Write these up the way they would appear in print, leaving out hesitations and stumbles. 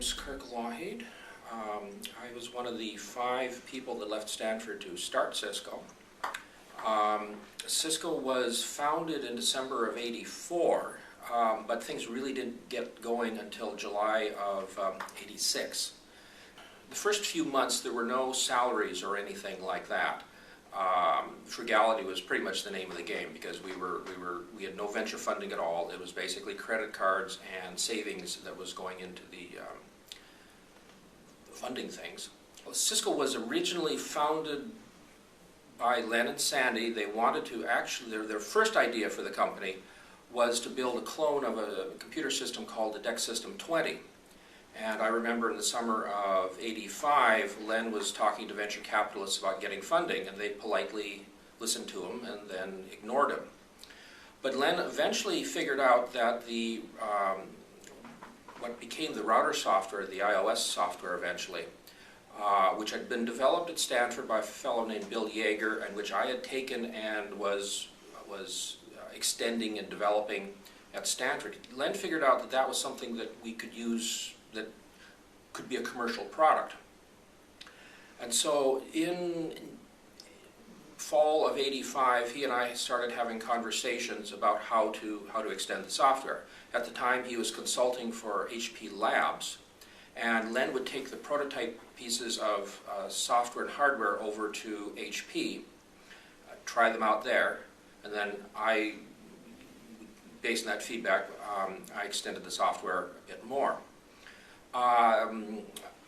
name's Kirk Lougheed. I was one of the 5 people that left Stanford to start Cisco. Cisco was founded in December of '84, but things really didn't get going until July of '86. The first few months there were no salaries or anything like that. Frugality was pretty much the name of the game because we had no venture funding at all. It was basically credit cards and savings that was going into the funding things. Well, Cisco was originally founded by Len and Sandy. They wanted to actually, their first idea for the company was to build a clone of a computer system called the DEC System 20. And I remember in the summer of '85, Len was talking to venture capitalists about getting funding, and they politely listened to him and then ignored him. But Len eventually figured out that what became the router software, the iOS software eventually, which had been developed at Stanford by a fellow named Bill Yeager, and which I had taken and was extending and developing at Stanford. Len figured out that that was something that we could use that could be a commercial product. And so in fall of '85, he and I started having conversations about how to extend the software. At the time, he was consulting for HP Labs, and Len would take the prototype pieces of software and hardware over to HP, try them out there, and then based on that feedback, I extended the software a bit more.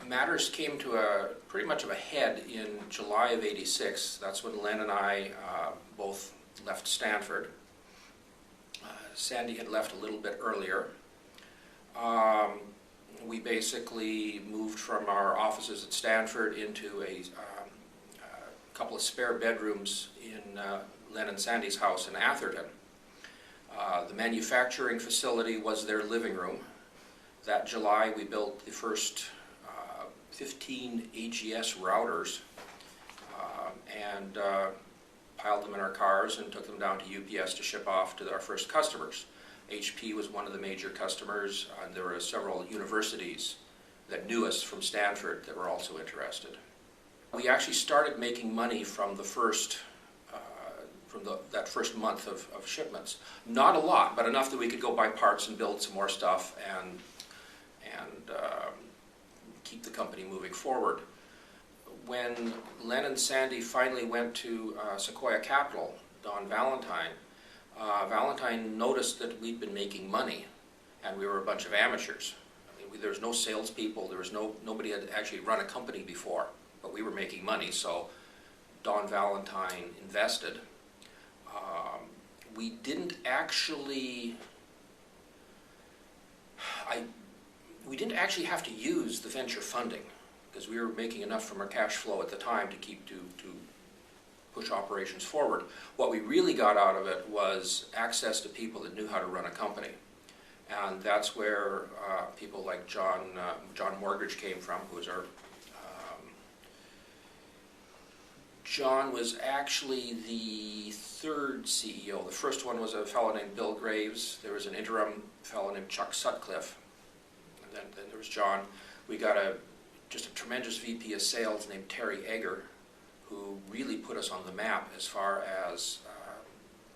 Matters came to pretty much of a head in July of '86. That's when Len and I both left Stanford. Sandy had left a little bit earlier. We basically moved from our offices at Stanford into a couple of spare bedrooms in Len and Sandy's house in Atherton. The manufacturing facility was their living room. That July we built the first 15 AGS routers and piled them in our cars and took them down to UPS to ship off to our first customers. HP was one of the major customers, and there were several universities that knew us from Stanford that were also interested. We actually started making money from the first that first month of shipments. Not a lot, but enough that we could go buy parts and build some more stuff and keep the company moving forward. When Len and Sandy finally went to Sequoia Capital, Don Valentine noticed that we'd been making money, and we were a bunch of amateurs. I mean, there was no salespeople, nobody had actually run a company before, but we were making money, so Don Valentine invested. We didn't actually have to use the venture funding because we were making enough from our cash flow at the time to push operations forward. What we really got out of it was access to people that knew how to run a company, and that's where people like John Mortgage came from, who was our John was actually the 3rd CEO. The first one was a fellow named Bill Graves. There was an interim fellow named Chuck Sutcliffe. And then there was John. We got just a tremendous VP of sales named Terry Egger, who really put us on the map as far as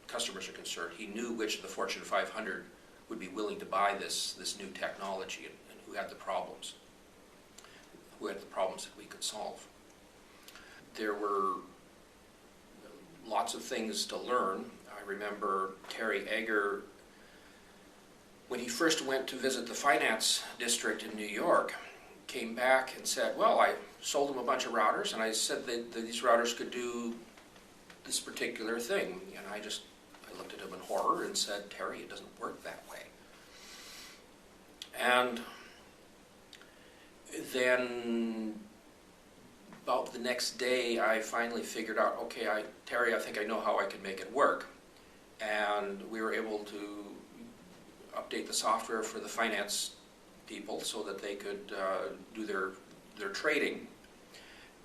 customers are concerned. He knew which of the Fortune 500 would be willing to buy this new technology and who had the problems that we could solve. There were lots of things to learn. I remember Terry Egger, when he first went to visit the finance district in New York, came back and said, well, I sold him a bunch of routers, and I said that these routers could do this particular thing. And I looked at him in horror and said, Terry, it doesn't work that way. And then about the next day, I finally figured out, okay, Terry, I think I know how I can make it work. And we were able to update the software for the finance people so that they could do their trading.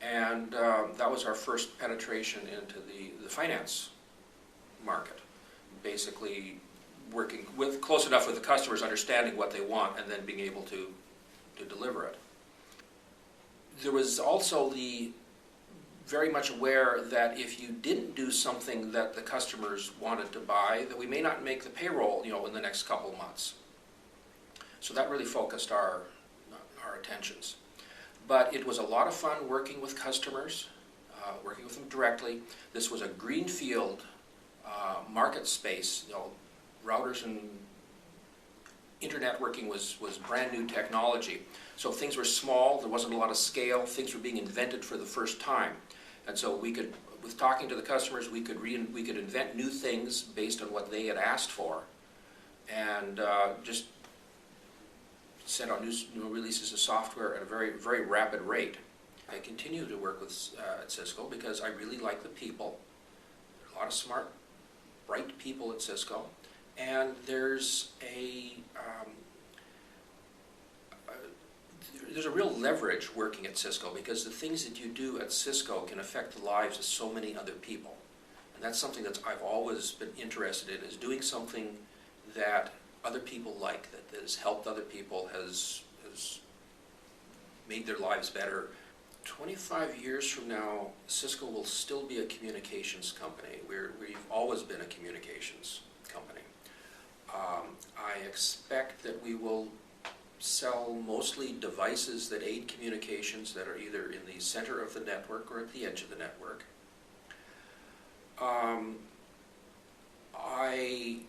And that was our first penetration into the finance market. Basically working close enough with the customers, understanding what they want, and then being able to to deliver it. There was also the very much aware that if you didn't do something that the customers wanted to buy, that we may not make the payroll, in the next couple of months. So that really focused our attentions. But it was a lot of fun working with customers, working with them directly. This was a greenfield market space. Routers and internet working was brand new technology. So things were small, there wasn't a lot of scale, things were being invented for the first time. And so we could, with talking to the customers, we could invent new things based on what they had asked for, and just send out new releases of software at a very, very rapid rate. I continue to work with at Cisco because I really like the people. There are a lot of smart, bright people at Cisco, and there's a real leverage working at Cisco, because the things that you do at Cisco can affect the lives of so many other people. And that's something that I've always been interested in, is doing something that other people like, that has helped other people, has made their lives better. 25 years from now, Cisco will still be a communications company. We've always been a communications company. I expect that we will sell mostly devices that aid communications, that are either in the center of the network or at the edge of the network. I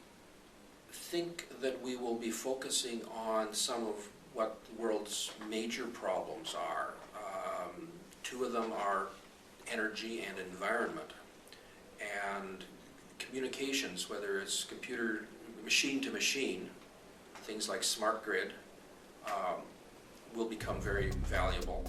think that we will be focusing on some of what the world's major problems are. Two of them are energy and environment. And communications, whether it's machine to machine, things like smart grid, will become very valuable.